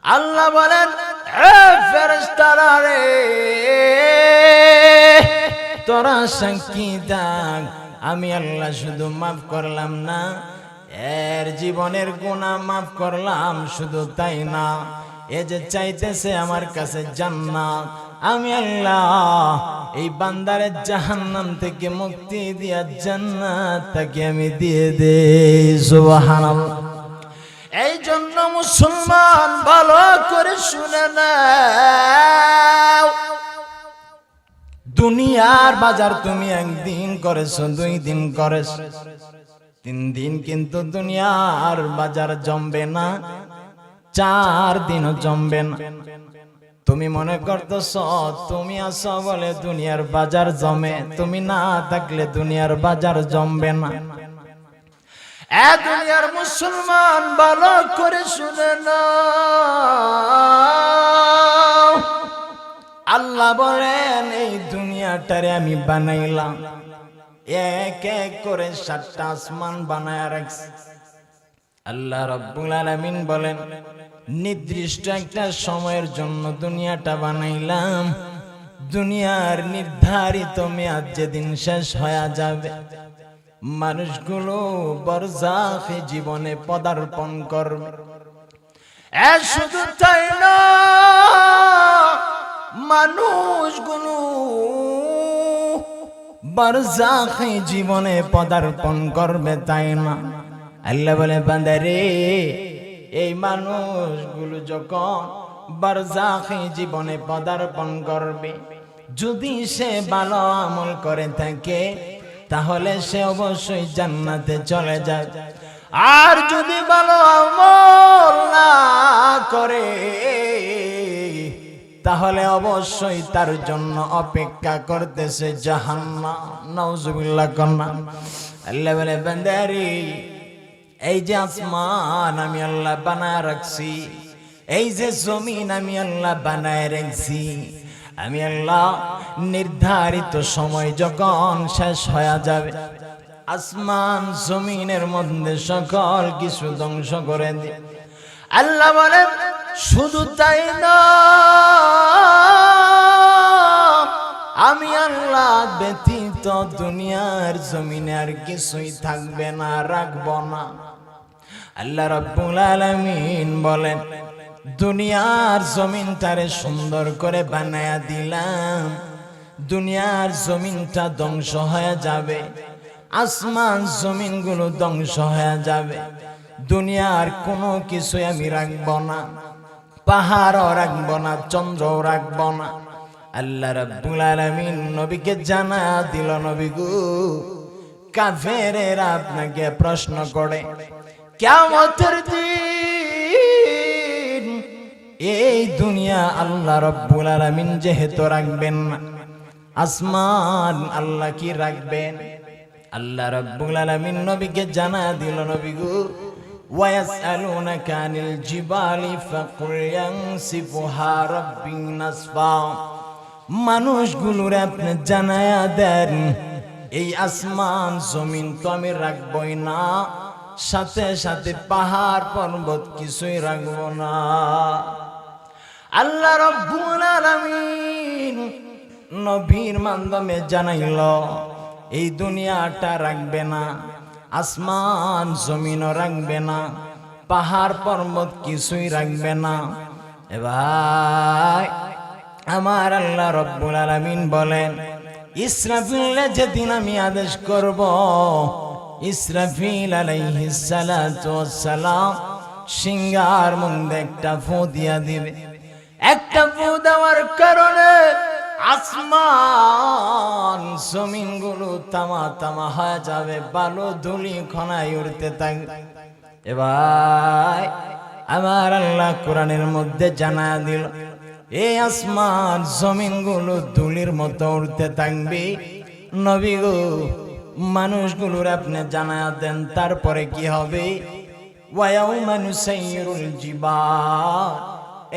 আল্লাহ বলেন, এ ফেরেশতারা রে, তোরা সাক্ষী থাক, আমি আল্লাহ শুধু মাফ করলাম না, এর জীবনের গুনাহ মাফ করলাম, শুধু তাই না, এ যে চাইতেছে আমার কাছে জান্নাত, আমি আল্লাহ এই বান্দারে জাহান্নাম থেকে মুক্তি দিয়া জান্নাত তাকে আমি দিয়ে দেই। সুবহানাল্লাহ। এই জন্য মুসলমান ভালো করে শুনে নাও, দুনিয়ার বাজার তুমি একদিন করেছো, 2 দিন করেছো, 3 দিন, কিন্তু দুনিয়ার বাজার জমবে না, 4 দিনও জমবে না। তুমি মনে করতেছ তুমি আছো বলে দুনিয়ার বাজার জমে, তুমি না থাকলে দুনিয়ার বাজার জমবে না। এ দুনিয়ার মুসলমান ভালো করে শুনে নাও, আল্লাহ বলেন এই দুনিয়াটারে আমি বানাইলাম, এক এক করে 7টা আসমান বানায় রাখছি। আল্লাহ রাব্বুল আলামিন বলেন, নির্দিষ্ট একটা সময়ের জন্য দুনিয়াটা বানাইলাম, দুনিয়ার নির্ধারিত মেয়াদ যেদিন শেষ হয়ে যাবে, মানুষগুলো বরজাখে জীবনে পদার্পণ করবে। শুধু তাই না, মানুষগুলো বরজাখে জীবনে পদার্পণ করবে, তাই না, আল্লাহ বলে বান্দারে, এই মানুষগুলো যখন বরজাখে জীবনে পদার্পণ করবে, যদি সে ভালো আমল করে থাকে তাহলে সে অবশ্যই জান্নাতে চলে যায়, আর যদি ভালো আমল না করে তাহলে অবশ্যই তার জন্য অপেক্ষা করতেছে জাহান্নাম। নাউজুবিল্লাহ কন্না। আল্লাহ বলে বান্দারে, এই যে আসমান আমি আল্লাহ বানায় রাখছি, এই যে জমিন আমি আল্লাহ বানায় রাখছি, আমি আল্লাহ নির্ধারিত সময় যখন শেষ হয়ে যাবে, আসমান জমিনের মধ্যে সকল কিছু ধ্বংস করে দিই। আল্লাহ বলে শুধু তাই না, আমি আল্লাহ ব্যতীত দুনিয়ার জমিনে আর কিছুই থাকবে না, রাখবো না। আল্লাহ রাব্বুল আলামিন বলেন, দুনিয়ার জমিনটারে সুন্দর করে বানায়া দিলাম, দুনিয়ার জমিনটা ধ্বংস হয়ে যাবে, আসমান জমিনগুলো ধ্বংস হয়ে যাবে, দুনিয়ার কোনো কিছু আমি রাখবো না, পাহাড়ও রাখবো না, চন্দ্রও রাখবো না। আল্লাহ রাব্বুল আলামিন নবীকে জানা দিল, নবী গো, কাফেরেরা আপনাকে প্রশ্ন করে, কিয়ামতের দিন এই দুনিয়া আল্লাহ রাব্বুল আলামিন যেহেতু রাখবেন না, আসমান আল্লাহ কি রাখবেন? আল্লাহ রাব্বুল আলামিন নবীকে জানা দিল, নবী গো, ওয়ায়াসআলুনাকা আনিল জিবালি ফাকুল ইয়ানসিফুহা রাব্বি নাসফা, মানুষগুলোরে আপনি জানায়া দেন, এই আসমান জমিন তো আমি রাখবই না, সাথে সাথে পাহাড় পর্বত কিছুই রাখবো না। আল্লাহ রাব্বুল আলামিন নবীর মাধ্যমে জানাইল, এই দুনিয়াটা রাখবে না, আসমান জমিনও রাখবে না, পাহাড় পর্বত কিছুই রাখবে না। এবার আমার আল্লাহ রাব্বুল আলামিন বলেন, ইসরাফিল যেদিন আমি আদেশ করব, ইসরাফিল আলাইহিস সালাতু ওয়াস সালাম সিংহার মধ্যে একটা ফু দিয়া দিবে, একটা ফু দেওয়ার কারণে আসমান জমিনগুলো তামা তামা হয়ে যাবে, বালু ধুলি খনায় উড়তে থাকবে। এবার আমার আল্লাহ কোরআনের মধ্যে জানা দিল, এই আসমান জমিনগুলো ধুলির মতো উড়তে থাকবে। নবী গো, মানুষগুলোর আপনি জানা দেন তারপরে কি হবে? ওয়ায়াউমা নুসাইয়িরুল জিবাল,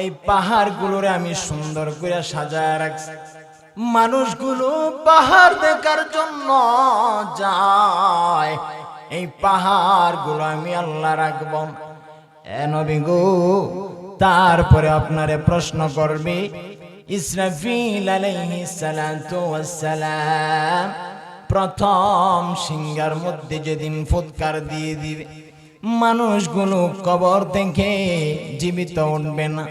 এই পাহাড়গুলোরে আমি সুন্দর করে সাজায় রাখছি, মানুষগুলো পাহাড় দেখার জন্য যায়, এই পাহাড়গুলো আমি আল্লাহ রাখব। এ নবী গো, তারপরে আপনারে প্রশ্ন করবে ইসরাফিল আলাইহিস সালাতু ওয়াস সালাম প্রথম সিংহার মধ্যে যেদিন ফুৎকার দিয়ে দিবে, মানুষগুলো কবর থেকে জীবিত উঠবে না,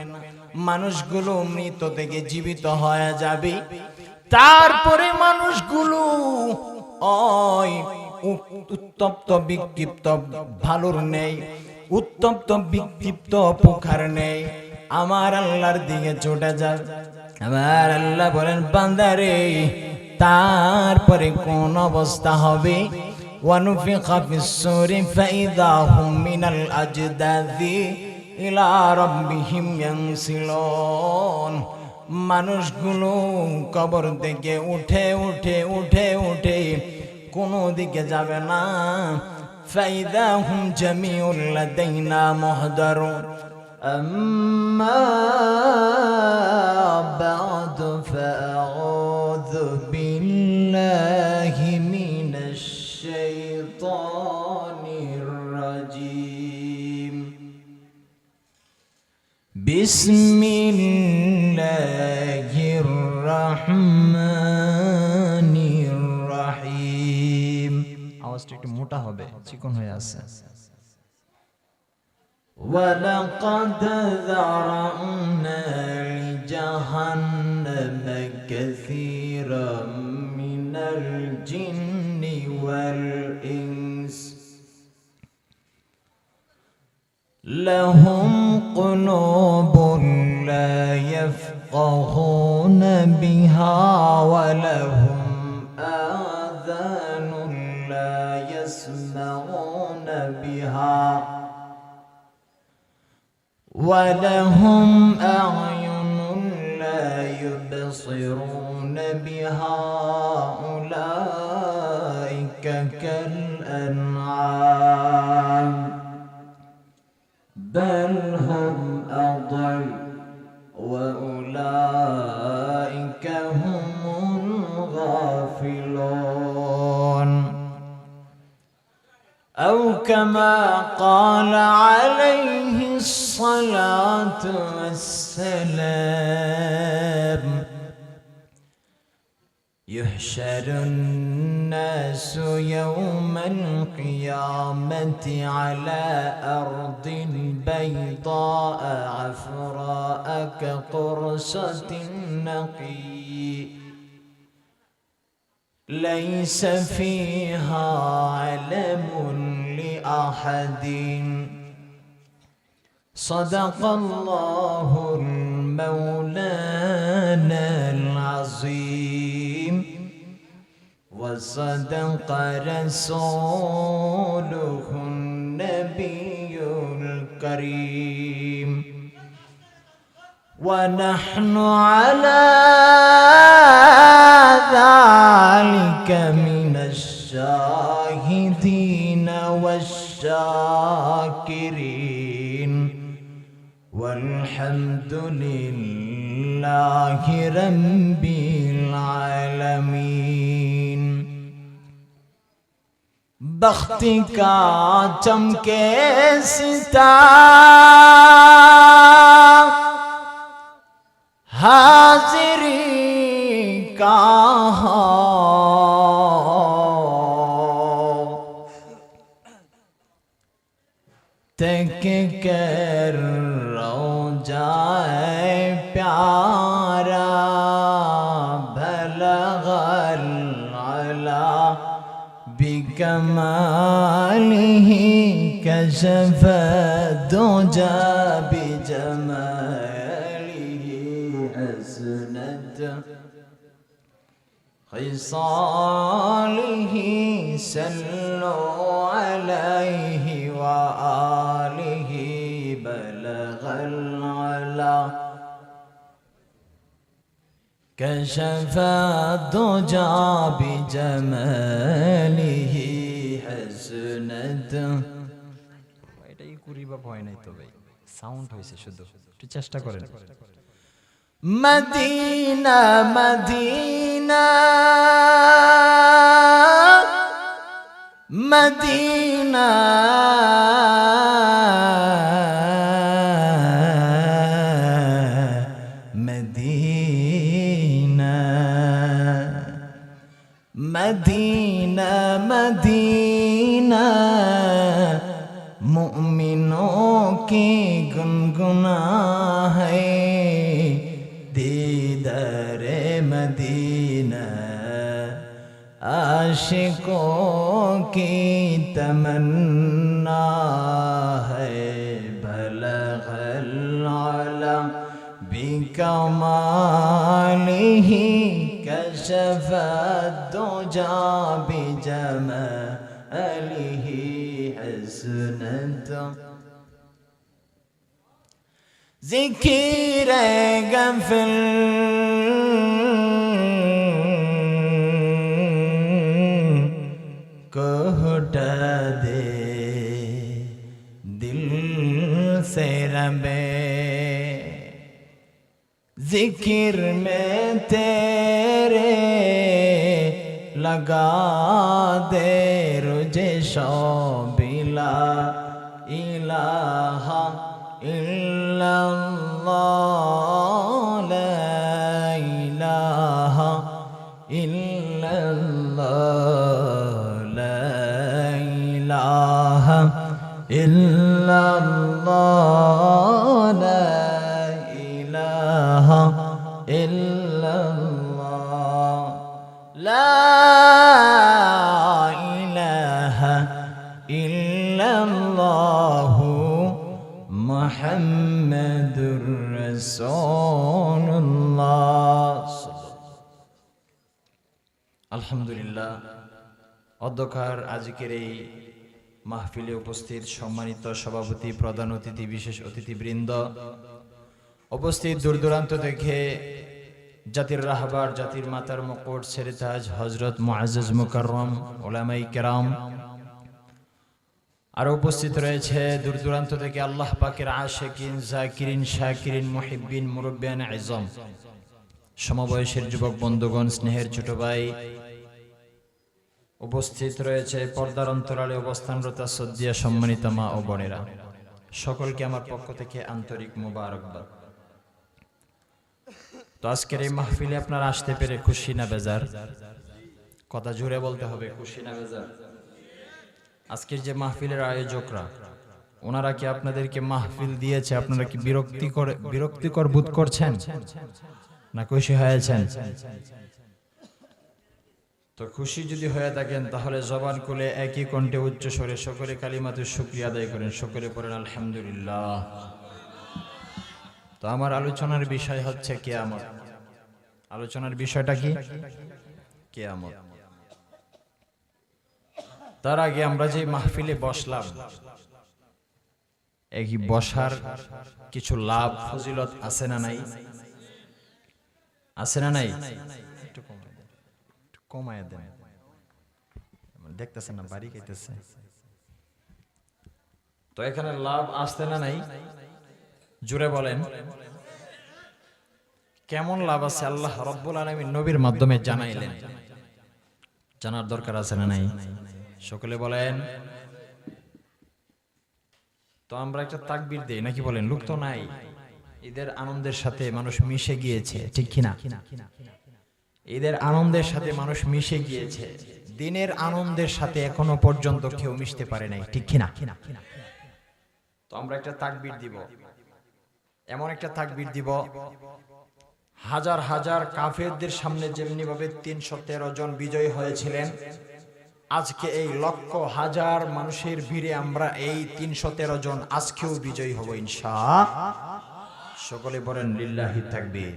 মানুষগুলো মৃত থেকে জীবিত হয়ে যাবে। তারপরে মানুষগুলো ওই উত্তপ্ত বিক্ষিপ্ত ভালুর নেই, উত্তপ্ত বিক্ষিপ্ত পোখার নেই, আমার আল্লাহর দিকে ছুটে যাবে। আমার আল্লাহ বলেন বান্দারে তারপরে কোন অবস্থা হবে? ওয়ানুফিখা ফিস-সূরি ফাইযা হুম মিনাল আজদাযি ইলা রাব্বিহিম ইয়ানসিলুন। মানুষগুলো কবর থেকে উঠে উঠে উঠে উঠে কোনো দিকে যাবে না। ফাইযা হুম জামিউল লাদাইনা মুহদারুন। أما بعد فأعوذ بالله من الشيطان الرجيم. بسم الله الرحمن الرحيم. আওয়াজটা একটু মোটা হবে, চিকন হয়ে আছে। ولقد ذرأنا لجهنم كثيرا من الجن والإنس لهم قلوب لا يفقهون بها ولهم آذان لا يسمعون بها ولهم أعين لا يبصرون بها أولئك كالأنعام بل هم أضل وأولئك هم الغافلون. أو كما قال عليه الصلاة والسلام يحشر الناس يوم القيامة على أرض بيضاء عفراء كقرصة النقي ليس فيها علم لأحد. صدق الله المولانا العظيم وصدق رسوله النبي الكريم ونحن على ذلك من الشاهدين والشاكرين والحمد لله رب العالمين. بخت کا چمکے ستارہ حاضری کا تک کر رو جائے پیارا بلغ العلا بکمالہ کشف الدجى بجمالہ حسنت خصاله صلوا عليه وآله بلغ العلا كشف الدجى بجماله حسنت. এটাই কুরিবা ভয় নাই তো ভাই, সাউন্ড হইছে শুধু, একটু চেষ্টা করেন। Medina Medina Medina Medina Medina मुमिनों की गुनगुना है दीदारे मदीना आशिकों की तमन्ना है बलगल आला बिकमालिही कशफ दुजा बिजमालिही हसनत ज़िक्र गफल को हटा दे दिल से रबे जिक्र में तेरे लगा दे रुझे शौबिला इलाहा इल्लल्लाह ला इलाहा इल्लल्लाह ला इलाहा इल्लल्लाह ला इलाहा इल्लल्लाह ला इलाहा इल्लल्लाह মুহাম্মাদুর রাসূলুল্লাহ। আলহামদুলিল্লাহ, অধ্যক্ষার আজকের এই মাহফিলে উপস্থিত সম্মানিত সভাপতি, প্রধান অতিথি, বিশেষ অতিথিবৃন্দ, উপস্থিত দূর দূরান্ত থেকে জাতির রাহবার, জাতির মাতার মুকুট, ছেড়ে তাজ হযরত মুআজ্জাজ মুকাররম উলামায়ে কেরাম, আর উপস্থিত রয়েছে দূর দূরান্ত থেকে আল্লাহ পাকের আশিকিন, জাকিরিন, শাকিরিন, মুহিব্বিন, মুরব্বিয়ান আযম, সমবয়সের যুবক বন্ধুগণ, স্নেহের ছোট ভাই, উপস্থিত রয়েছে পর্দার অন্তরালে অবস্থানরত শ্রদ্ধেয় সম্মানিত মা ও বোনেরা, সকলকে আমার পক্ষ থেকে আন্তরিক মোবারকবাদ। তো আজকের এই মাহফিলে আপনারা আসতে পেরে খুশি না বেজার? কথা জোরে বলতে হবে, খুশি না বেজার? আজকের যে মাহফিলের আয়োজকরা, ওনারা কি আপনাদেরকে মাহফিল দিয়েছে, আপনারা কি বিরক্তিকর বোধ করছেন না খুশি হয়েছেন? তো খুশি যদি হয়ে থাকেন তাহলে জবান খুলে একই কণ্ঠে উচ্চ স্বরে সকলে কালিমাতুশ শুকরিয়া আদায় করেন, সকলে পড়েন আলহামদুলিল্লাহ। তো আমার আলোচনার বিষয় হচ্ছে কিয়ামত। আলোচনার বিষয়টা কি? কিয়ামত। তার আগে আমরা যে মাহফিলে বসলাম, এই বসার কিছু লাভ ফজিলত আছে না নাই? আছে না নাই? একটু কমায় দেন, দেখতেছেন না বাড়ি খাইতেছে। তো এখানে লাভ আসছে না নাই? জোরে বলেন। কেমন লাভ আছে আল্লাহ রাব্বুল আলামিন নবীর মাধ্যমে জানাইলেন, জানার দরকার আছে না নাই? সকলে বলেন। তো আমরা একটা তাকবীর দেই নাকি বলেন? লোক তো নাই, ঈদের আনন্দের সাথে মানুষ মিশে গিয়েছে, ঠিক কিনা? ঈদের আনন্দের সাথে মানুষ মিশে গিয়েছে, দিনের আনন্দের সাথে এখনো পর্যন্ত কেউ মিশতে পারে নাই, ঠিক কিনা? তো আমরা একটা তাকবীর দিব, এমন একটা তাকবীর দিব, হাজার হাজার কাফেরদের সামনে যেমনি ভাবে 313 জন বিজয়ী হয়েছিলেন, আজকে এই লক্ষ হাজার মানুষের ভিড়ে আমরা এই 313 জন আজকেও বিজয়ী হব ইনশাআল্লাহ। সকলে বলেন লিল্লাহি তাকবীর,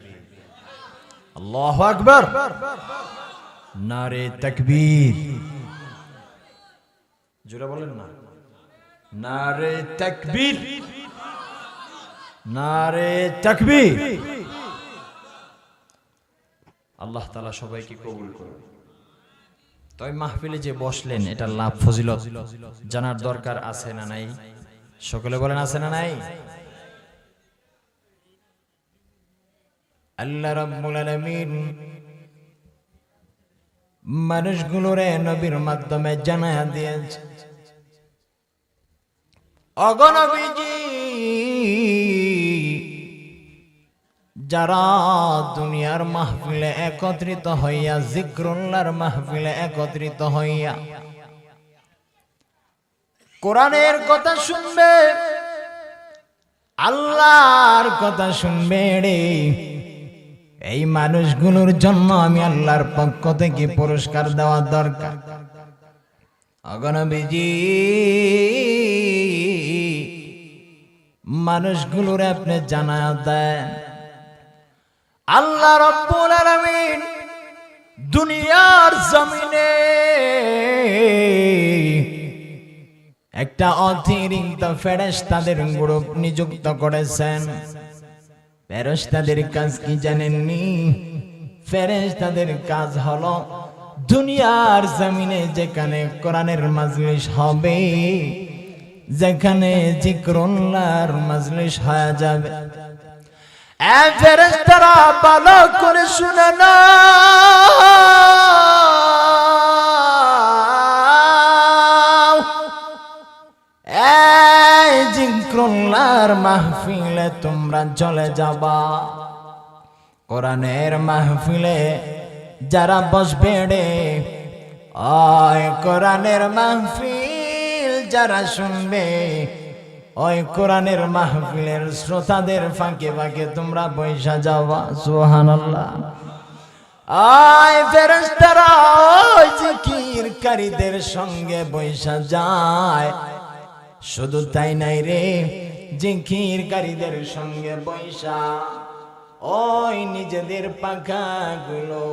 আল্লাহু আকবার, নারে তাকবীর। জোরে বলেন না, নারে তাকবীর, নারে তাকবীর। আল্লাহ তাআলা সবাইকে কবুল করুন। তো এই মাহফিলে যে বসলেন, এটা লাভ ফজিলত জানার দরকার আছে না নাই? সকলে বলেন আছে না নাই? আল্লাহ রাব্বুল আলামিন মানুষগুলোরে নবীর মাধ্যমে জানায়া দিয়েছে, ওগো নবীজি যারা দুনিয়ার মাহফিলে একত্রিত হইয়া জিক্রুল্লাহর মাহফিলে একত্রিত হইয়া কোরআনের কথা শুনবে, আল্লাহর কথা শুনবে রে, এই মানুষগুলোর জন্য আমি আল্লাহর পক্ষ থেকে পুরস্কার দেওয়া দরকার। অগণবিজি মানুষগুলোর আপনি জানায়া দেন, আল্লাহ রাব্বুল আলামিন দুনিয়ার জমিনে একটা অতিরিক্ত ফেরেশতাদের গ্রুপ নিযুক্ত করেছেন। ফেরেশতাদের কাজ কি জানেননি? ফেরেশতাদের কাজ হলো দুনিয়ার জমিনে যেখানে কোরআনের মাজলিস হবে, যেখানে জিক্রুল্লাহর মাজলিস হয়ে যাবে, ফেরেশতারা ভালো করে শুনে না, জিক্রুল্লাহর মাহফিলে তোমরা চলে যাবা। কোরআনের মাহফিলে যারা বসবে রে, ওই কোরআনের মাহফিল যারা শুনবে, ওই কোরআনের মাহফিলের শ্রোতাদের ফাঁকে ফাঁকে তোমরা বৈশা যাওয়া। সুবহানাল্লাহ। আয় ফেরেশতারা ওই জিকিরকারীদের সঙ্গে বৈশা যায়। শুধু তাই নাই রে, জিকিরকারীদের সঙ্গে বৈশা ওই নিজেদের পাখাগুলো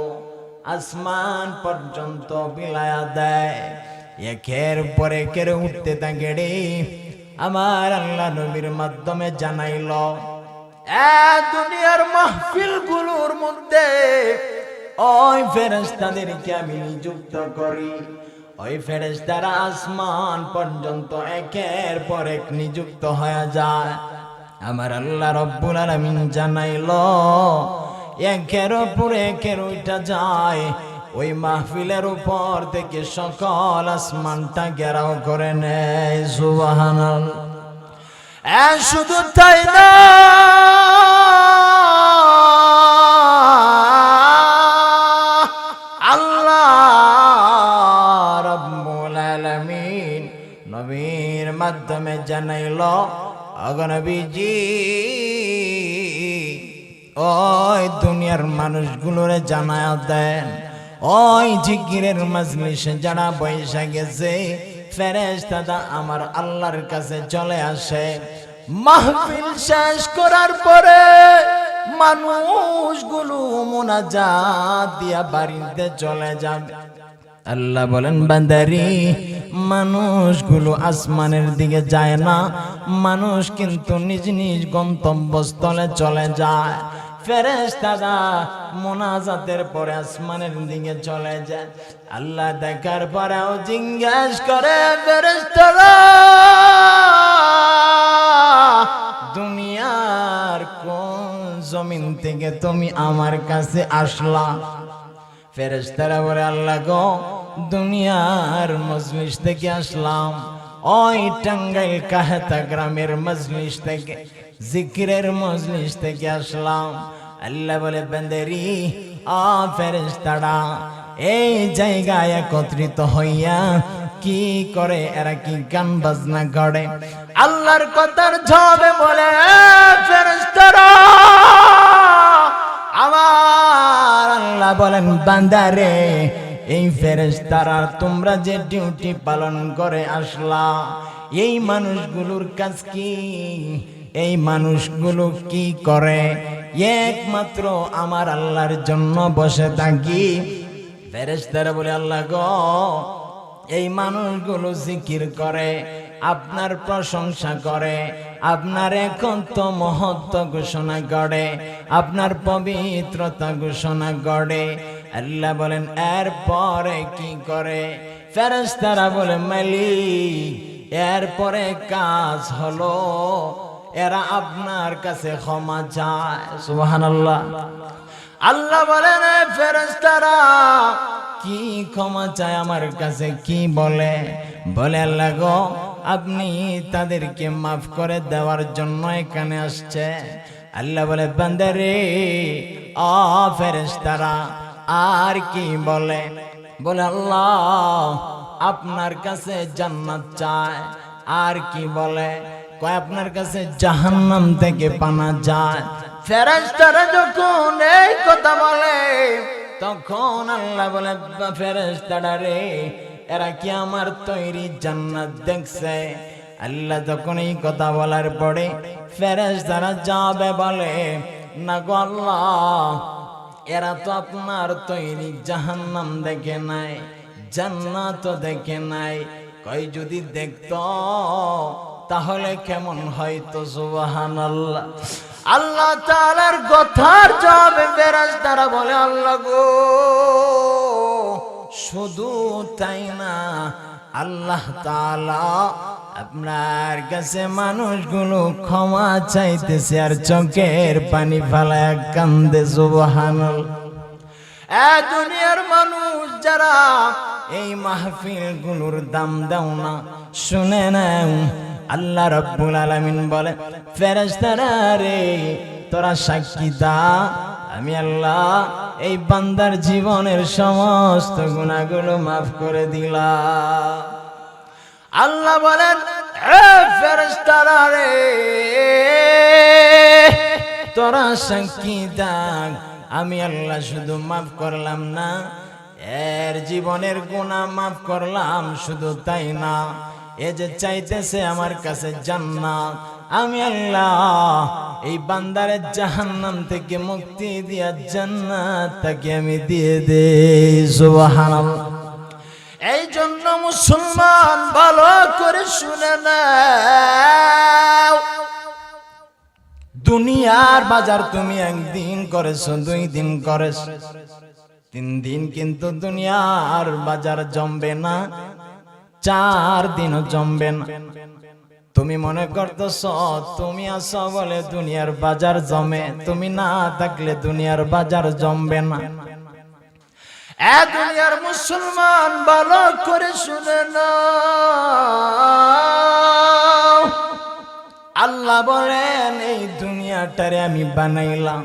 আসমান পর্যন্ত বিলায়া দেয়, একের পর একের উঠতে থাকে রে। আমার আল্লাহ নবীর মাধ্যমে জানাইল, দুনিয়ার মাহফিল গুলোর মধ্যে ওই ফেরেশতাদেরকে আমি নিযুক্ত করি। ওই ফেরেশতারা আসমান পর্যন্ত একের পর এক নিযুক্ত হয়ে যায়। আমার আল্লাহ রাব্বুল আলামিন জানাইল, একের উপর একের উঠা যায়, ওই মাহফিলের উপর থেকে সকল আসমানটা ঘেরাও করে নেয়। সুবহানাল্লাহ। শুধু তাই না, আল্লাহ রাব্বুল আলামিন নবীর মাধ্যমে জানাইল, অগণবিজি ওই দুনিয়ার মানুষগুলোরে জানায়া দেন, ওই জিকিরের মাজলিসে যারা বৈশা গেছে, ফেরেশতারা আমার আল্লাহর কাছে চলে আসে। মাহফিল শেষ করার পরে মানুষগুলো মুনাজাত দিয়া বাড়িতে চলে যাবে। আল্লাহ বলেন, বান্দারি, মানুষগুলো আসমানের দিকে যায় না, মানুষ কিন্তু নিজ নিজ গন্তব্যস্থলে চলে যায়। ফেরেশতারা মুনাজাতের পরে আসমানের দিকে চলে যায়। আল্লাহ দেখার পরেও জিজ্ঞেস করে, ফেরেশতারা দুনিয়ার কোন জমিন থেকে তুমি আমার কাছে আসলা? ফেরেশতারা বলে, আল্লাহ গো, দুনিয়ার মজলিস থেকে আসলাম, ওই টাঙ্গাইল কাহেতা গ্রামের মজলিস থেকে, জিকিরের মজলিস থেকে আসলাম। আল্লাহ বলে, বান্দারি, ফেরেশতারা এই জায়গায় একত্রিত হইয়া কি করে? এরা কি গান বাজনা করে? আল্লাহর কথার জবাবে বলে, ফেরেশতারা আমার আল্লাহ বলেন, বান্দারে, এই ফেরেশতারা তোমরা যে ডিউটি পালন করে আসলা, এই মানুষগুলোর কাজ কি? এই মানুষগুলো কি করে? একমাত্র আমার আল্লাহর জন্য বসে থাকি। ফেরেশতারা বলে, আল্লাহ গো, এই মানুষগুলো জিকির করে, আপনার প্রশংসা করে, আপনার একান্ত মহত্ব ঘোষণা করে, আপনার পবিত্রতা ঘোষণা করে। আল্লাহ বলেন, এরপরে কি করে? ফেরেশতারা বলে, মালিক, এরপরে কাজ হলো এরা আপনার কাছে ক্ষমা চায়। সুবহানাল্লাহ। আল্লাহ বলেন, ফেরেশতারা কি ক্ষমা চায় আমার কাছে? কি বলে? বলে, আল্লাহ গো, আপনি তাদেরকে মাফ করে দেওয়ার জন্য এখানে আসছে। আল্লাহ বলে বান্দারে ও ফেরেশতারা আর কি বলে? বলে আল্লাহ আপনার কাছে জান্নাত চায়। আর কি বলে? কয় আপনার কাছে জাহান্নাম থেকে পানা যায়। ফেরেশতারা যখন এই কথা বলে তখন আল্লাহ বলে ফেরেশতারা রে এরা কি আমার তৈরি জান্নাত দেখছে? আল্লাহ যখন এই কথা বলার পরে ফেরেশতারা যাবে বলে না গো আল্লাহ এরা তো আপনার তৈরি জাহান্নাম দেখে নাই, জান্নাত দেখে নাই। কই যদি দেখতো তাহলে কেমন হয়তো। সুবহানাল্লাহ। আল্লাহ তাআলার কথার জবাবে ফেরেশতারা বলে আল্লাহ গো শুধু তাই না, আল্লাহ তাআলা আপনার কাছে মানুষগুলো ক্ষমা চাইতেছে আর চোখের পানি ফেলায় কান্দে। সুবহানাল্লাহ। দুনিয়ার মানুষ যারা এই মাহফিল গুলোর দাম দাও না, শুনে নাও আল্লাহ রাব্বুল আলামিন বলে ফেরেশতারা রে তোরা সাক্ষী দা আমি আল্লাহ এই বান্দার জীবনের সমস্ত গুনাহগুলো মাফ করে দিলাম। আল্লাহ বলেন এ ফেরেশতারা রে তোরা সাক্ষী দা আমি আল্লাহ শুধু মাফ করলাম না, এর জীবনের গুনাহ মাফ করলাম। শুধু তাই না, এ যে চাইতেছে আমার কাছে জান্নাত, আমি আল্লাহ এই বান্দারে জাহান্নাম থেকে মুক্তি দিয়া জান্নাত তাকে আমি দিয়ে দেই। সুবহানাল্লাহ। এই জন্য মুসলমান ভালো করে শুনে নাও, দুনিয়ার বাজার তুমি একদিন করেছো, 2 দিন করেছো, 3 দিন কিন্তু দুনিয়ার বাজার জমবে না, 4 দিনও জমবে না। তুমি মনে করতেছ তুমি আছো বলে দুনিয়ার বাজার জমে, তুমি না থাকলে দুনিয়ার বাজার জমবে না। দুনিয়ার মুসলমান ভালো করে শুনে নাও, আল্লাহ বলেন এই দুনিয়াটারে আমি বানাইলাম,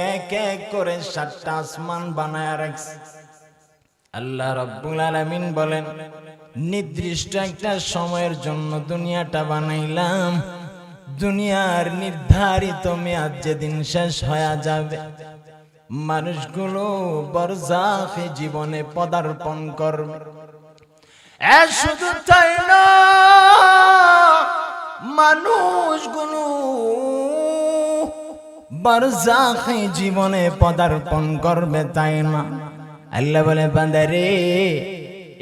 এক এক করে 7টা আসমান বানায় রাখছি। আল্লাহ রাব্বুল আলামিন বলেন নির্দিষ্ট একটা সময়ের জন্য দুনিয়াটা বানাইলাম। দুনিয়ার নির্ধারিত মেয়াদ যেদিন শেষ হয়ে যাবে, মানুষগুলো বরজাখে জীবনে পদার্পণ করবে। শুধু তাই না, মানুষগুলো বরজাখে জীবনে পদার্পণ করবে তাই না। আল্লাহ বলে বান্দারে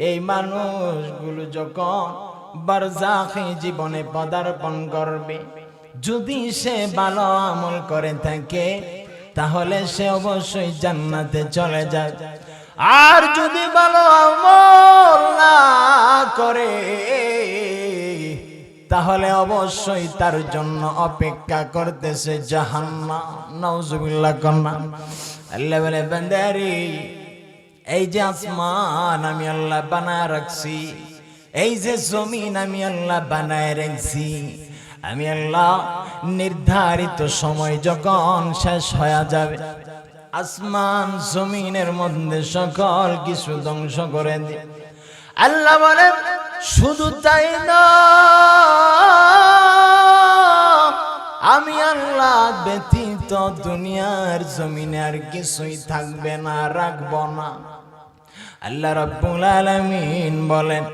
এই মানুষগুলো যখন বরজাখে জীবনে পদার্পণ করবে, যদি সে ভালো আমল করে থাকে তাহলে সে অবশ্যই জান্নাতে চলে যায়। আর যদি ভালো আমল না করে তাহলে অবশ্যই তার জন্য অপেক্ষা করতেছে জাহান্নাম। নাউজুবিল্লাহ কন্না। আল্লাহ বলে বান্দারে এই যে আসমান আমি আল্লাহ বানায় রাখছি, এই যে জমিন আমি আল্লাহ বানায় রাখছি, আমি আল্লাহ নির্ধারিত সময় যখন শেষ হয়ে যাবে আসমান জমিনের মধ্যে সকল কিছু ধ্বংস করে দিই। আল্লাহ বলে শুধু তাই না, আমি আল্লাহ ব্যতীত দুনিয়ার জমিনে আর কিছুই থাকবে না, রাখবো না। আল্লাহ রাব্বুল আলামিন বলেন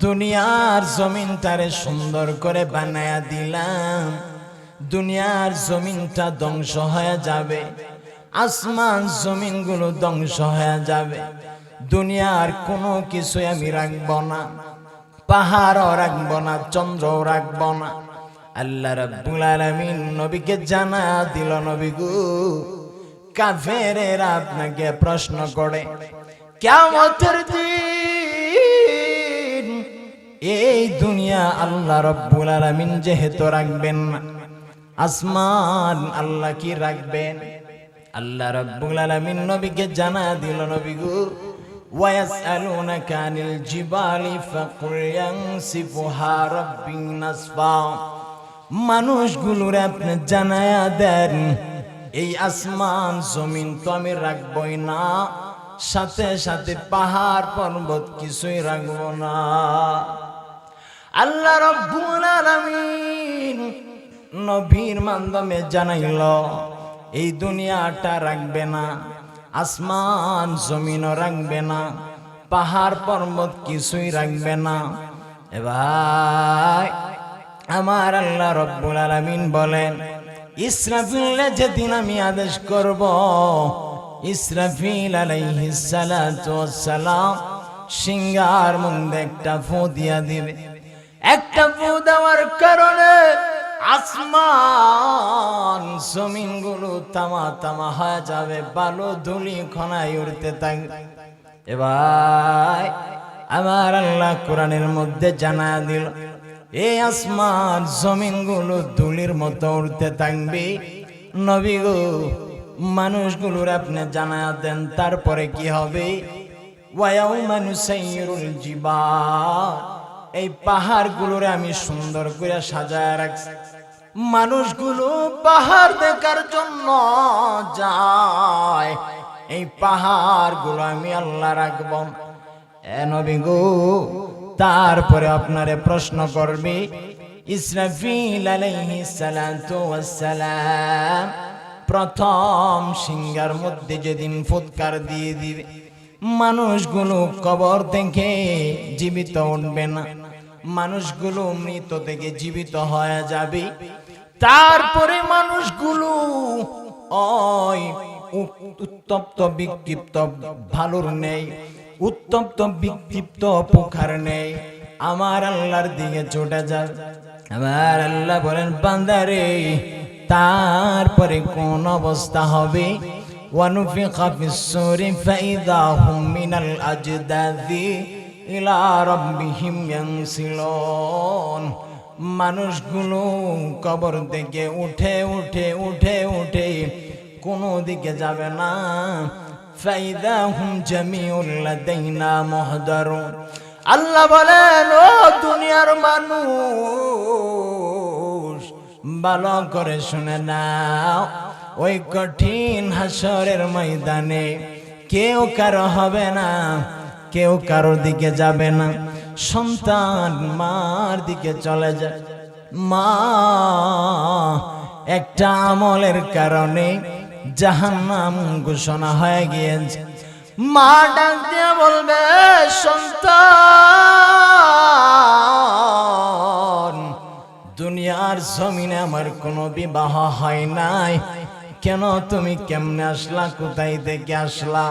দুনিয়ার জমিনটারে সুন্দর করে বানায়া দিলাম, দুনিয়ার জমিনটা ধ্বংস হয়ে যাবে, আসমান জমিনগুলো ধ্বংস হয়ে যাবে, দুনিয়ার কোনো কিছুই আমি রাখবো না, পাহাড়ও রাখবো না, চন্দ্রও রাখবো না। আল্লাহ রাব্বুল আলামিন নবীকে জানা দিল, নবী গো কাফেরেরা আপনাকে প্রশ্ন করে কিয়ামতের দিন এই দুনিয়া আল্লাহ রাব্বুল আলামিন যেহেতু রাখবেন না, আসমান আল্লাহ কি রাখবেন? আল্লাহ রাব্বুল আলামিন নবীকে জানা দিল, নবী গো ওয়ায়াসআলুনাকা আনিল জিবালি ফাকুল ইয়ানসিফুহা রাব্বি নাসফা। মানুষগুলোর আপনি জানায়া দেন এই আসমান জমিন তো আমি রাখবই না, সাথে সাথে পাহাড় পর্বত কিছুই রাখবো না। আল্লাহ রাব্বুল আলামিন নবীর মাধ্যমে জানাইল এই দুনিয়াটা রাখবে না, আসমান জমিনও রাখবে না, পাহাড় পর্বত কিছুই রাখবে না। এবার আমার আল্লাহ রাব্বুল আলামিন বলেন, ইসরাফিল যেদিন আমি আদেশ করব, ইসরাফিল আলাইহিস সালাতু ওয়াস সালাম সিংহার মধ্যে একটা ফু দিয়া দিবে। একটা ফু দেওয়ার কারণে আসমান জমিন গুলো তামা তামা হয়ে যাবে, বালু ধুলি খনায় উড়তে থাকবে। এবার আমার আল্লাহ কোরআনের মধ্যে জানা দিল, এই আসমান জমিন গুলো ধুলির মতো উড়তে থাকবে। নবী গো, মানুষগুলোর আপনি জানা দেন তারপরে কি হবে। ওয়ায়াউমা নুসাইয়িরুল জিবাল, এই পাহাড়গুলোরে আমি সুন্দর করে সাজায় রাখছি। মানুষগুলো পাহাড় দেখার জন্য যায়, এই পাহাড়গুলো আমি আল্লাহ রাখব। এ নবী গো, তারপরে আপনারে প্রশ্ন করবে, ইসরাফিল আলাইহিস সালাতু ওয়াস সালাম প্রথম সিংহার মধ্যে যেদিন ফুৎকার দিয়ে দিবে, মানুষগুলো কবর থেকে জীবিত উঠবে না, মানুষগুলো মৃত থেকে জীবিত হয়ে যাবে। তারপরে মানুষগুলো ওই উত্তপ্ত বিক্ষিপ্ত ভালুর নেই, উত্তপ্ত বিক্ষিপ্ত পোখার নেই, আমার আল্লাহর দিকে ছুটে যায়। আমার আল্লাহ বলেন, বান্দারে তারপরে কোন অবস্থা হবে। ওয়ানুফিখা ফিস-সূরি ফাইযা হুম মিনাল আজদাযি ইলা রাব্বিহিম ইয়ানসিলুন, মানুষগুলো কবর থেকে উঠে উঠে উঠে উঠে কোনো দিকে যাবে না। ফাইযা হুম জামিউল লাদাইনা মুহদারুন, আল্লাহ বলেন, ও দুনিয়ার মানুষ ভালো করে শুনে নাও, ওই কঠিন হাসরের ময়দানে কেউ কারো হবে না, কেউ কারোর দিকে যাবে না। সন্তান মার দিকে চলে যায়। মা একটা আমলের কারণে জাহান্নাম ঘোষণা হয়ে গিয়েছে। মা ডাক দিয়ে বলবে, সন্তান, দুনিয়ার জমিনে আমার কোনো বিবাহ হয় নাই, কেন তুমি কেমনে আসলা, কোথায় থেকে আসলা?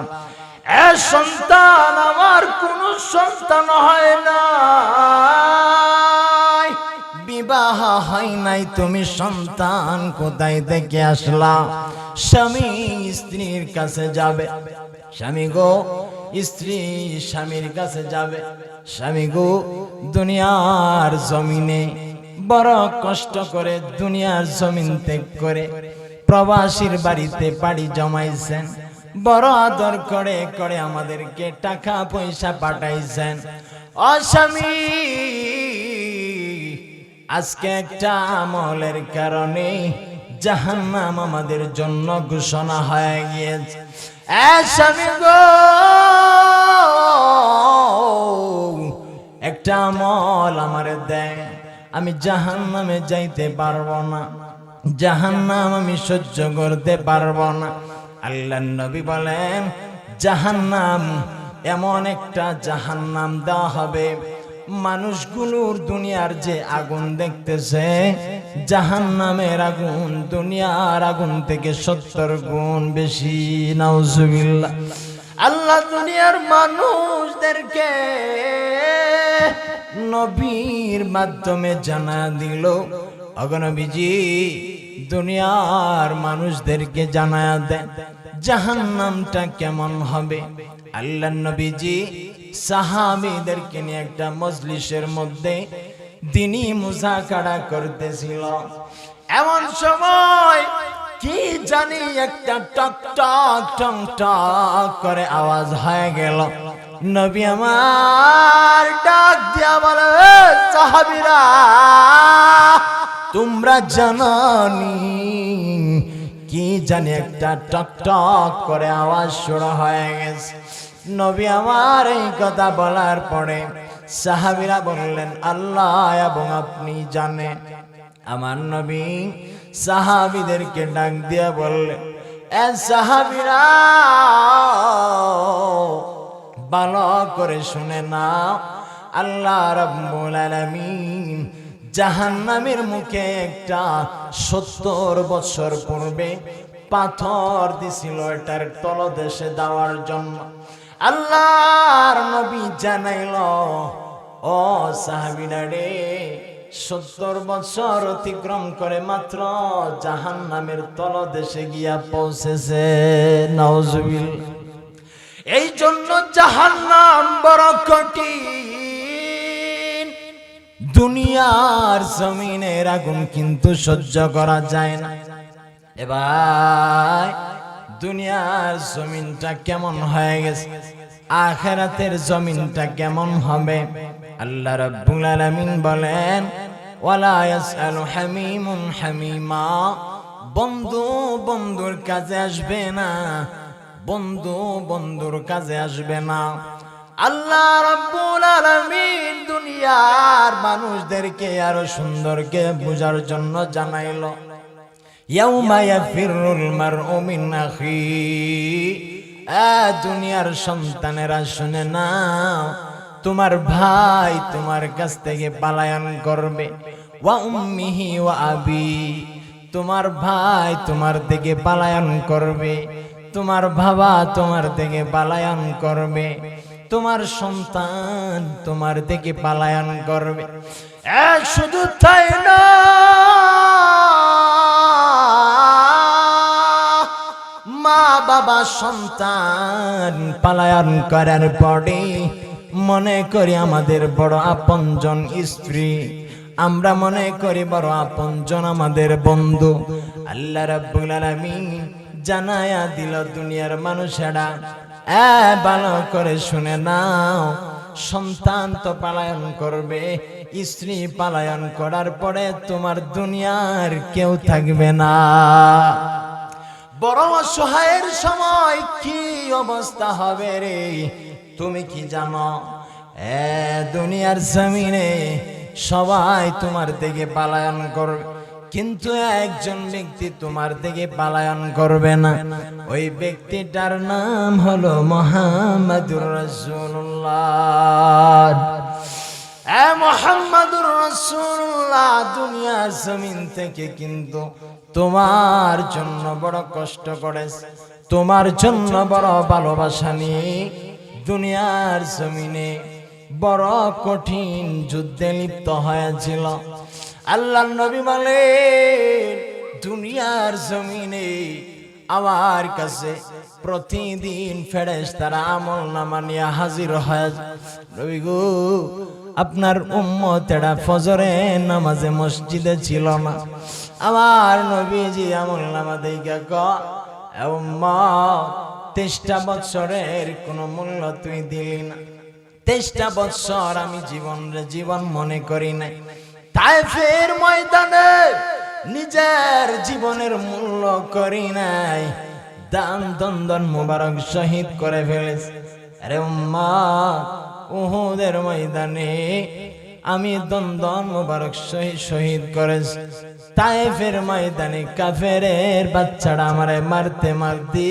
এ সন্তান, আমার কোন সন্তান হয় নাই, বিবাহ হয় নাই, তুমি সন্তান কোথায় থেকে আসলা? স্বামী স্ত্রীর কাছে যাবে, স্বামী গো, স্ত্রী স্বামীর কাছে যাবে, স্বামী গো, দুনিয়ার জমিনে বড় কষ্ট করে দুনিয়ার জমিন ত্যাগ করে প্রবাসীর বাড়িতে বাড়ি জমাইছেন, বড় আদর করে করে আমাদেরকে টাকা পয়সা পাঠাইছেন। ও স্বামী, আজকে একটা আমলের কারণে জাহান্নাম আমাদের জন্য ঘোষণা হয়ে গিয়েছে। এ স্বামী গো, একটা আমল আমারে দেন, আমি জাহান্নামে যাইতে পারবো না, জাহান্নাম আমি সহ্য করতে পারবো না। আল্লাহর নবী বলেন, জাহান্নাম এমন একটা জাহান্নাম দেওয়া হবে, মানুষগুলোর দুনিয়ার যে আগুন দেখতেছে, জাহান্নামের আগুন দুনিয়ার আগুন থেকে 70 গুণ বেশি। নাউজুবিল্লাহ। আল্লাহ দুনিয়ার মানুষদেরকে নবীর মাধ্যমে জানা দিল, অগনবীজি দুনিয়ার মানুষদেরকে জানায়া দেন জাহান্নামটা কেমন হবে। আল্লাহর নবীজি সাহাবীদেরকে নিয়ে একটা মজলিসের মধ্যে দিনী মুযাকারা করতেছিল। এমন সময় কি জানি একটা টক টক টং টক করে আওয়াজ হয়ে গেল। নবী আমার ডাক দিয়া বলে, সাহাবীরা তোমরা জানানি কি জানি একটা টক টক করে আওয়াজ শুরু হয়ে গেছে। নবী আমার এই কথা বলার পরে সাহাবীরা বললেন, আল্লাহ এবং আপনি জানেন। আমার নবী সাহাবীদেরকে ডাক দিয়া বললেন, এ সাহাবীরা ভালো করে শুনে নাও, আল্লাহ রাব্বুল আলামিন জাহান্নামের মুখে একটা 70 বছর পূর্বে পাথর দিছিল এটার তলদেশে দেওয়ার জন্য। আল্লাহর নবী জানাইল, ও সাহাবীরা রে, 70 বছর অতিক্রম করে মাত্র জাহান্নামের তলদেশে গিয়া পৌঁছেছে। নাউজুবিল্লাহ। এই জন্য জাহান্নাম বড় কঠিন। দুনিয়ার জমিনের আগুন কিন্তু সহ্য করা যায় না। এবার দুনিয়ার জমিনটা কেমন হয়ে গেছে, আখিরাতের জমিনটা কেমন হবে? আল্লাহ রাব্বুল আলামিন বলেন, ওয়ালা ইয়াসআলু হামিমুন হামিমা। বন্ধু বন্ধুর কাজে আসবে না, বন্ধু বন্ধুর কাজে আসবে না। আল্লাহ রাব্বুল আলামিন দুনিয়ার মানুষদেরকে আরো সুন্দরকে বোঝার জন্য জানাইলো, ইয়াউমা ইয়াফিরুল মারউ মিন আখি। দুনিয়ার সন্তানেরা শুনে নাও, তোমার ভাই তোমার কাছ থেকে পলায়ন করবে। ওয়া উম্মিহি ওয়া আবি, তোমার ভাই তোমার থেকে পলায়ন করবে, তোমার বাবা তোমার থেকে পলায়ন করবে, তোমার সন্তান তোমার থেকে পলায়ন করবে। শুধু তাই না, মা বাবা সন্তান পলায়ন করার পরে মনে করি আমাদের বড় আপনজন স্ত্রী, আমরা মনে করি বড় আপনজন আমাদের বন্ধু। আল্লাহ রাব্বুল আলামিন জানায়া দিল দুনিয়ার মানুষেরা, ভালো করে শুনে নাও, সন্তান তো পলায়ন করবে, স্ত্রী পলায়ন করার পরে তোমার দুনিয়ার কেউ থাকবে না। বড় অসহায়ের সময় কি অবস্থা হবে রে, তুমি কি জানো? দুনিয়ার জমিনে সবাই তোমার দিকে পলায়ন করবে, কিন্তু একজন ব্যক্তি তোমার দিকে পলায়ন করবে না। ওই ব্যক্তিটার নাম হলো মুহাম্মাদুর রাসূলুল্লাহ। মুহাম্মাদুর রাসূলুল্লাহ দুনিয়ার জমিন থেকে কিন্তু তোমার জন্য বড় কষ্ট করেছে, তোমার জন্য বড় ভালোবাসা নিয়ে দুনিয়ার জমিনে বড় কঠিন যুদ্ধে লিপ্ত হয়েছিল। আল্লাহর নবী বলেন, দুনিয়ার জমিনে আমার কাছে প্রতিদিন ফেরেশতারা আমলনামা নিয়ে হাজির হয়। নবী গো, আপনার উম্মতেরা ফজরে নামাজে মসজিদে ছিল না, আমার নবীজি আমলনামা দেইখা কয়, উম্মত 23টা বছরের কোনো মূল্য তুই দিলি না, 23টা বছর আমি জীবন মনে করি নাই। তায়েফের ময়দানে নিজের জীবনের মূল্য করি নাই, দান দন্দন মুবারক শহীদ করে ফেলেছে। আরে উম্মত, উহুদের ময়দানে আমি দন্দন মুবারক শহীদ করেছি, তায়েফের ময়দানে কাফেরের বাচ্চারা আমারে মারতে মারতে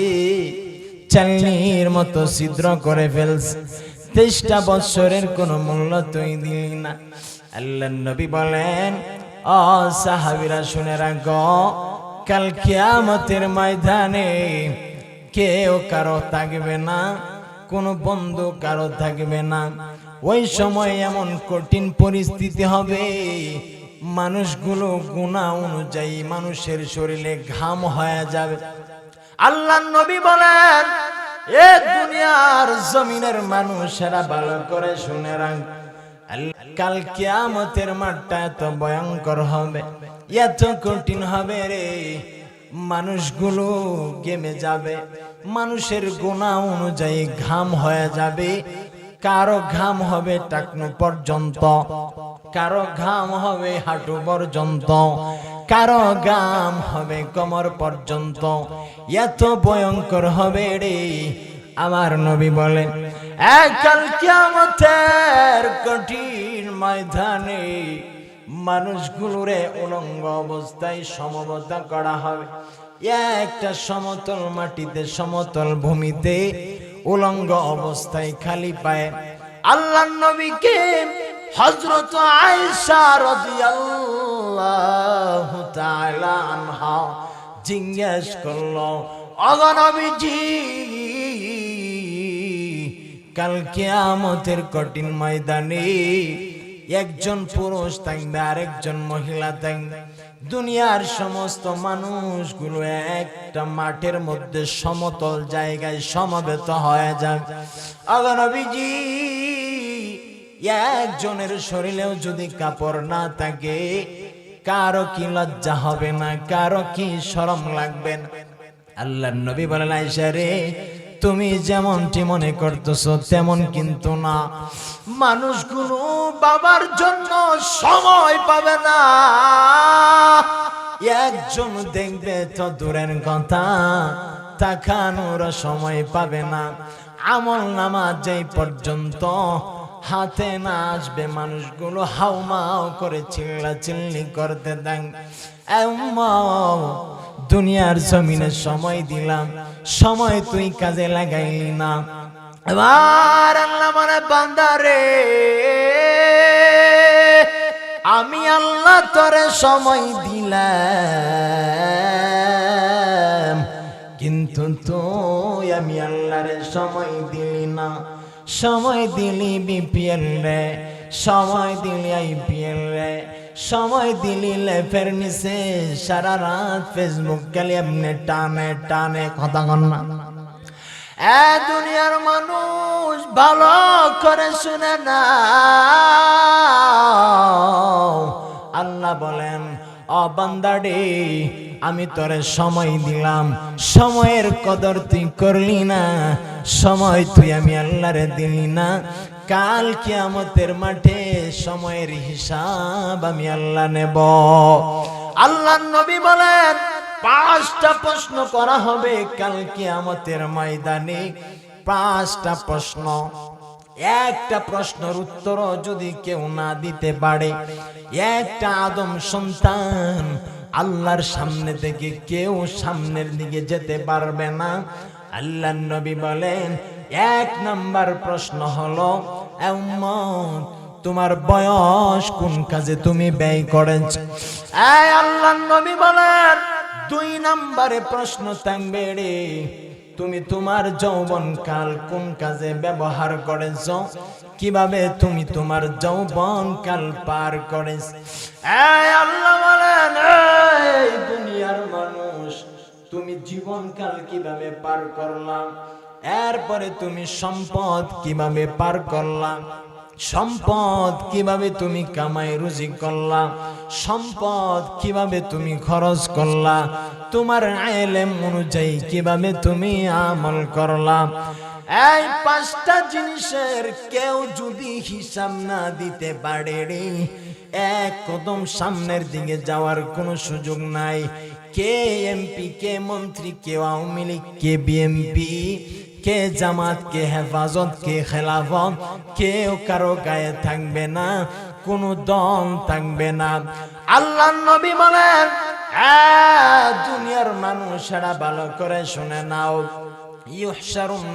চালনির মতো ছিদ্র করে ফেলছে। 23টা বছরের কোনো মূল্য তুই দিলি না। আল্লাহর নবী বলেন, ও সাহাবীরা শুনে রাখো, কাল কিয়ামতের ময়দানে কেউ কারো থাকবে না, কোনো বন্ধু কারো থাকবে না। ওই সময় এমন কঠিন পরিস্থিতি হবে, মানুষগুলো গুনাহ অনুযায়ী মানুষের শরীরে ঘাম হয়ে যাবে। আল্লাহর নবী বলেন, এ দুনিয়ার জমিনের মানুষেরা ভালো করে শুনে রাখ, কাল কিয়ামতের মাঠটা এত ভয়ঙ্কর হবে, এত কঠিন হবে রে, মানুষগুলো গেমে যাবে, মানুষের গুনাহ অনুযায়ী ঘাম হয়ে যাবে, কারো ঘাম হবে টাকনু পর্যন্ত, কারো ঘাম হবে হাঁটু পর্যন্ত, কারো ঘাম হবে কোমর পর্যন্ত। এত ভয়ঙ্কর হবে রে। আমার নবী বলেন, কাল কিয়ামতের কঠিন ময়দানে মানুষগুলোরে উলঙ্গ অবস্থায় সমবেত করা হবে। একটা সমতল মাটিতে, সমতল ভূমিতে উলঙ্গ অবস্থায় খালি পায়ে আল্লাহর নবীকে হযরত আয়েশা রাদিয়াল্লাহু তাআলা আনহা জিজ্ঞেস করলো, ওগো নবীজি, কাল কিয়ামতের কঠিন ময়দানে একজন পুরুষ থাকবে আর একজন মহিলা থাকবে। দুনিয়ার সমস্ত মানুষগুলো একটা মাঠের মধ্যে সমতল জায়গায় সমবেত হয়ে যাবে। ওগো নবীজি, একজনের শরীরেও যদি কাপড় না থাকে, কারো কি লজ্জা হবে না? কারো কি শরম লাগবে না? আল্লাহর নবী বলেন, আয়েশা রে, তুমি যেমনটি মনে করতেছো তেমন কিন্তু না। মানুষগুলো বাবার জন্য সময় পাবে না। একজন দেখবে তো দূরের কথা, তাকানোর সময় পাবে না। আমল নামা যেই পর্যন্ত হাতে না আসবে, মানুষগুলো হাউমাউ করে চিল্লাচিল্লি করতে থাকবে। দুনিয়ার জমিনে সময় দিলাম, সময় তুই কাজে লাগাইলি না। এবার আল্লাহ মানে, বান্দারে, আমি আল্লাহ তোরে সময় দিলাম, কিন্তু তুই আমি আল্লাহরে সময় দিলি না। সময় দিলি বিপিএল রে, সময় দিলি আইপিএল রে, সময় দিলি লেফের নিচে সারা রাত ফেসবুক গেলে এমনি টানে টানে কথা কন না। দুনিয়ার মানুষ ভালো করে শুনে না। আল্লাহ বলেন, ও বান্দারে, আমি তোরে সময় দিলাম, সময়ের কদর তুই করলি না। সময় তুই আমি আল্লাহরে দিলি না। কাল কিয়ামতের মাঠে সময়ের হিসাব আমি আল্লাহ নেব। আল্লাহর নবী বলেন, 5টা প্রশ্ন করা হবে কাল কিয়ামতের ময়দানে। 5টা প্রশ্ন। একটা প্রশ্নের উত্তর যদি কেউ না দিতে পারে, একটা আদম সন্তান আল্লাহর সামনে থেকে কেউ সামনের দিকে যেতে পারবে না। আল্লাহর নবী বলেন, 1 নাম্বার প্রশ্ন হলো, উম্মত, তোমার বয়স কোন কাজে তুমি ব্যয় করেছো? আল্লাহর নবী বলেন, 2 নাম্বারে প্রশ্ন থাকবে রে, তুমি তোমার যৌবনকাল কোন কাজে ব্যবহার করেছো? কিভাবে তুমি তোমার যৌবনকাল পার করেছো? আল্লাহ বলেন, এই দুনিয়ার মানুষ, তুমি জীবনকাল কিভাবে পার করলাম? এরপরে তুমি সম্পদ কিভাবে পার করলাম? সম্পদ কিভাবে তুমি কামাই রুজি করলা? সম্পদ কিভাবে তুমি খরচ করলা? তোমার ইলম অনুযায়ী কিভাবে তুমি আমল করলা? এই 5টা জিনিসের কেউ যদি হিসাব না দিতে পারে রে, এক কদম সামনের দিকে যাওয়ার কোনো সুযোগ নাই। কে এমপি, কে মন্ত্রী, কে আওয়ামী লীগ, কে বিএমপি, কে জামাত, কে হেফাজত, কে খেলাফত, কেউ কারো গায়ে থাকবে না, কোনো দল থাকবে না। আল্লাহর নবী বলেন, দুনিয়ার মানুষেরা ভালো করে শুনে নাও, ইহশারুন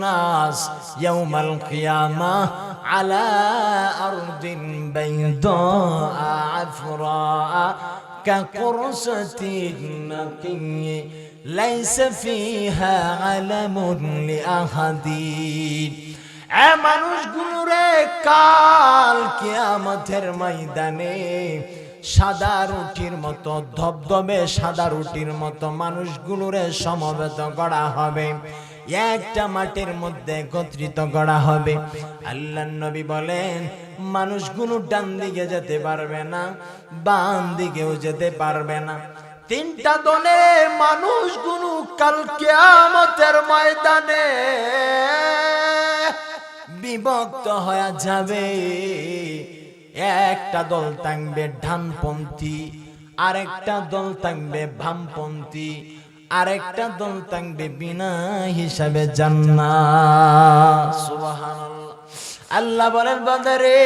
নাস ইয়াউমাল কিয়ামাহ আলা আরদিন বাইদা আফরা কাকুরসাতিন নাকিয়্যি লাইসা ফিহা আলামুন লিআহাদিন। মানুষগুলোরে কাল কিয়ামতের ময়দানে সাদা রুটির মতো, ধবধবে সাদা রুটির মতো মানুষগুলোরে সমবেত করা হবে, একটা মাঠের মধ্যে একত্রিত করা হবে। আল্লাহর নবী বলেন, মানুষগুলো ডান দিকে যেতে পারবে না, বাম দিকেও যেতে পারবে না। 3টা দলে মানুষগুলো কাল কিয়ামতের ময়দানে বিভক্ত হয়ে যাবে। একটা দল থাকবে ডানপন্থী, আরেকটা দল থাকবে বামপন্থী, আরেকটা দল থাকবে বিনা হিসাবে জান্নাত। সুবহানাল্লাহ। আল্লাহ বলেন বান্দারে,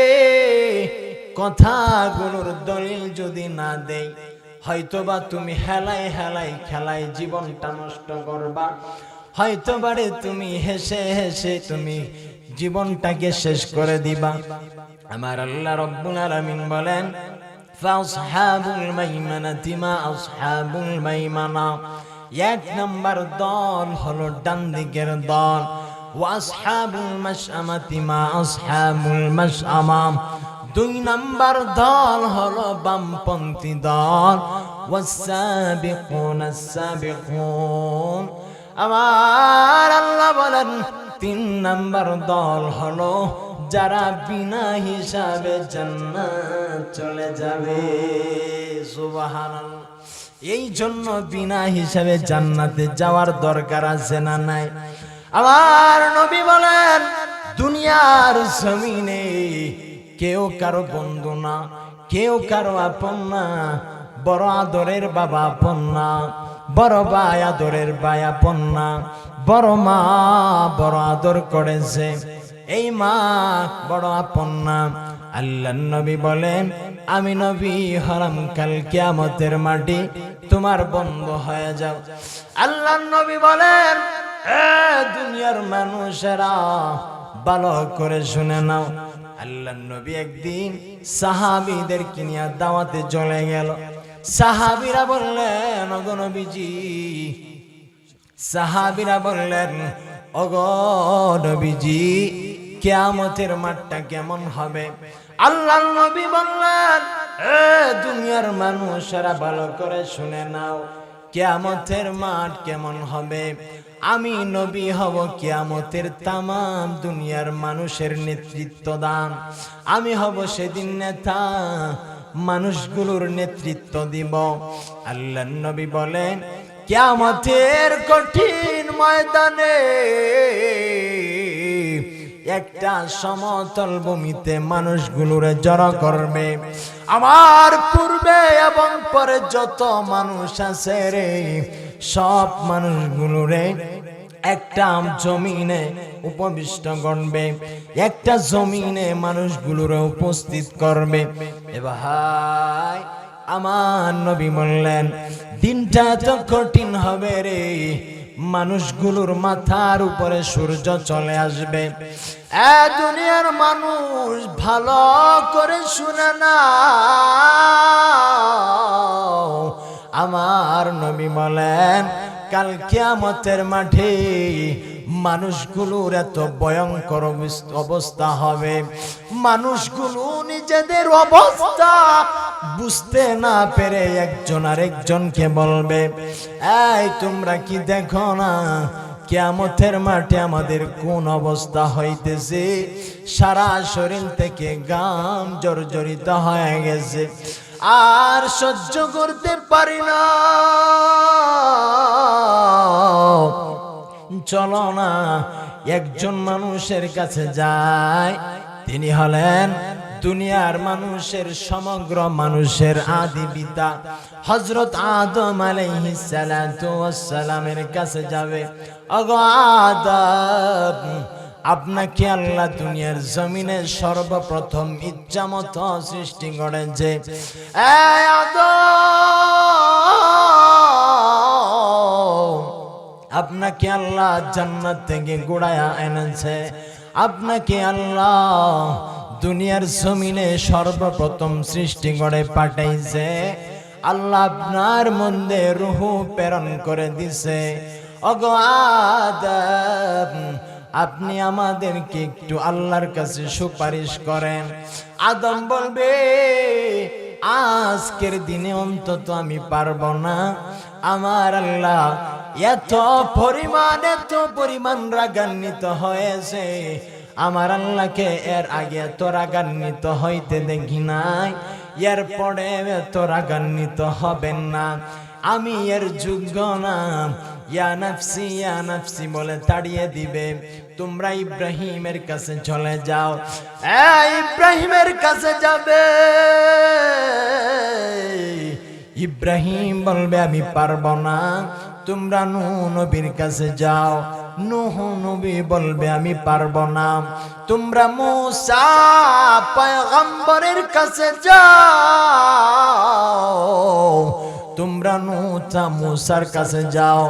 কথাগুলোর দলিল যদি না দেই, হয়তোবা তুমি হেলায় হেলায় খেলায় জীবনটা নষ্ট করবা, হয়তোবারে তুমি হেসে হেসে তুমি জীবনটাকে শেষ করে দিবা। আমার আল্লাহ রাব্বুল আলামিন বলেন, ফাসহাবুল মাইমানাতি মা আসহাবুল মাইমানা, এক নাম্বার দল হলো ডান দিকের দল, ওয়াসহাবুল মাশআমাতি মা আসহাবুল মাশআমা, দুই নাম্বার দল হলো বামপন্থী দল, ওয়াসাবিকুনাস সাবিকুন। আমার আল্লাহ বলেন, তিন নাম্বার দল হলো যারা বিনা হিসাবে জান্নাত চলে যাবে। সুবহানাল্লাহ। এই জন্য বিনা হিসাবে জান্নাতে যাওয়ার দরকার আছে না নাই? আমার নবী বলেন, দুনিয়ার জমিনে কেউ কারো বন্ধু না, কেউ কারো আপন না। বড় আদরের বাবা আপন না, বড় ভাই আদরের ভাই আপন না, বড় মা বড় আদর করেছে এই মা বড় আপন না। আল্লাহর নবী বলেন, আমি নবী হলাম কাল কিয়ামতের মাটি তোমার বন্ধু হয়ে যাও। আল্লাহর নবী বলেন, দুনিয়ার মানুষেরা ভালো করে শুনে নাও। আল্লাহর নবী একদিন সাহাবীদেরকে নিয়ে দাওয়াতে চলে গেল। সাহাবীরা বললেন, ওগো নবীজি, সাহাবীরা বললেন, ওগো নবীজি, কিয়ামতের মাঠটা কেমন হবে? আল্লাহর নবী বললেন, দুনিয়ার মানুষেরা ভালো করে শুনে নাও, কিয়ামতের মাঠ কেমন হবে? আমি নবী হব কিয়ামতের তামাম দুনিয়ার মানুষের নেতৃত্ব দান। আমি হব সেদিন নেতা, মানুষগুলোর নেতৃত্ব দিব। আল্লাহর নবী বলেন, কিয়ামতের কঠিন ময়দানে একটা সমতল ভূমিতে মানুষগুলোরে জড়ো করবে। আমার পূর্বে এবং পরে যত মানুষ আছে রে, সব মানুষগুলোরে একটা জমিনে উপবিষ্ট করবে, একটা জমিনে মানুষগুলোরে উপস্থিত করবে। এ ভাই, আমার নবী বললেন, দিনটা এত কঠিন হবে রে, মানুষগুলোর মাথার উপরে সূর্য চলে আসবে। দুনিয়ার মানুষ ভালো করে শুনে না, আমার নবী বলেন, কাল কিয়ামতের মাঠে মানুষগুলোর এত ভয়ঙ্কর অবস্থা হবে, মানুষগুলো নিজেদের অবস্থা বুঝতে না পেরে একজন আরেকজনকে বলবে, এই তোমরা কি দেখো না কিয়ামতের মাঠে আমাদের কোন অবস্থা হইতেছে? সারা শরীর থেকে ঘাম জর্জরিত হয়ে গেছে, আর সহ্য করতে পারি না, চলো না একজন মানুষের কাছে যায়। তিনি হলেন দুনিয়ার মানুষের সমগ্র মানুষের আদি পিতা হযরত আদম আলাইহিস সালাতু ওয়াস সালামের কাছে যাবে। ওগো আদম, আপনাকে আল্লাহ দুনিয়ার জমিনে সর্বপ্রথম ইচ্ছামতো সৃষ্টি করেছে। এই আদম, আপনাকে আল্লাহ জান্নাত থেকে গুড়ায়া এনেছে, আপনাকে আল্লাহ দুনিয়ার জমিনে সর্বপ্রথম সৃষ্টি করে পাঠাইছে। আল্লাহ আপনার মধ্যে রূহ প্রেরণ করে দিছে। ওগো আদম, আপনি আমাদেরকে একটু আল্লাহর কাছে সুপারিশ করেন। আদম বলবে, আজকের দিনে অন্তত আমি পারবো না। আমার আল্লাহ এত পরিমাণ রাগান্বিত হয়েছে, আমার আল্লাহকে এর আগে এত রাগান্বিত হইতে দেখি নাই, এরপরে এত রাগান্বিত হবেন না। আমি এর যোগ্য না, ইয়া নাফসি বলে তাড়িয়ে দিবে। তোমরা ইব্রাহিমের কাছে চলে যাও। ইব্রাহিমের কাছে যাবে। ইব্রাহিম বলবে আমি পারবো না। তোমরা নূহ নবীর কাছে যাও। নূহ নবী বলবে আমি পারবো না। তোমরা মূসা পয়গম্বরের কাছে যাও। তোমরা মূসার কাছে যাও।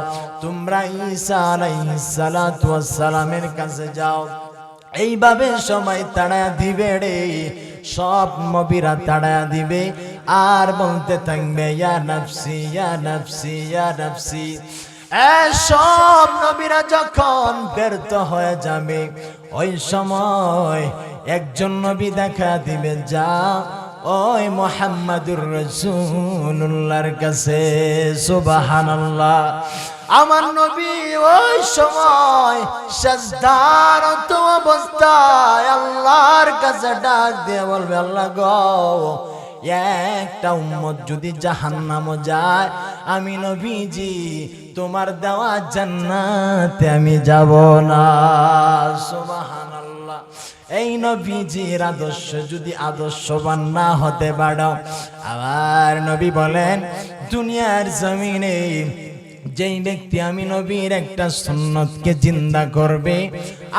তোমরা ঈসা আলাইহিস সালাতু ওয়াস সালামের কাছে যাও। এইভাবে সময় তাড়া দিবে রে, সব নবীরা তাড়া দিবে আর বলতে থাকবে ইয়া নাফসি ইয়া নাফসি ইয়া নাফসি। সব নবীরা যখন ব্যর্থ হয়ে যাবে, ওই সময় একজন নবী দেখা দিবে, যা ওই মুহাম্মাদুর রাসূলুল্লাহর কাছে। সুবহানাল্লাহ। আমার নবী ওই সময় সাজদারত অবস্থায় আল্লাহর কাছে ডাক দিয়ে বলবে, আল্লাহ গো, একটা উম্মত যদি জাহান্নামে যায়, আমি নবীজি তোমার দেওয়া জান্নাতে আমি যাব না। সুবহানাল্লাহ। এই নবীজির আদর্শ যদি আদর্শবান না হতে পারো, আবার নবী বলেন দুনিয়ার জমিনে যেই ব্যক্তি আমি নবীর একটা সুন্নতকে জিন্দা করবে,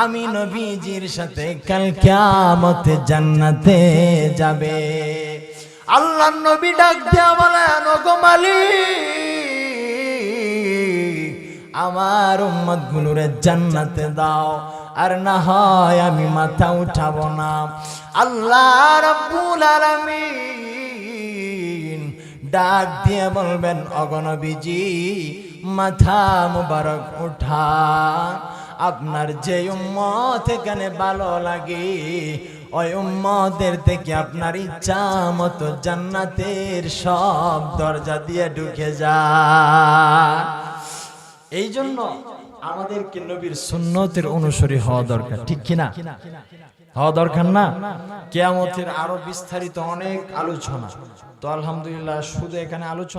আমি নবীজির সাথে কাল কিয়ামতে জান্নাতে যাবে। আল্লাহর নবী ডাক দিয়া বলেন, ওগো মালিক, আমার উম্মত গুলোরে জান্নাতে দাও, আর না হয় আমি মাথা উঠাবো না। আল্লাহ রাব্বুল আলামিন ডাক দিয়ে বলবেন, ওগো নবীজি, মাথা মুবারক উঠান। আপনার যে উম্মত এখানে ভালো লাগে, ওই উম্মতের থেকে আপনার ইচ্ছা মতো জান্নাতের সব দরজা দিয়ে ঢুকে যায়। এই জন্য আমাদেরকে নবীর সুন্নতের অনুসারী হওয়া দরকার, ঠিক কিনা? হওয়া দরকার না? কিয়ামতের আরো বিস্তারিত অনেক আলোচনা, তো আলহামদুলিল্লাহ শুধু এখানে আলোচনা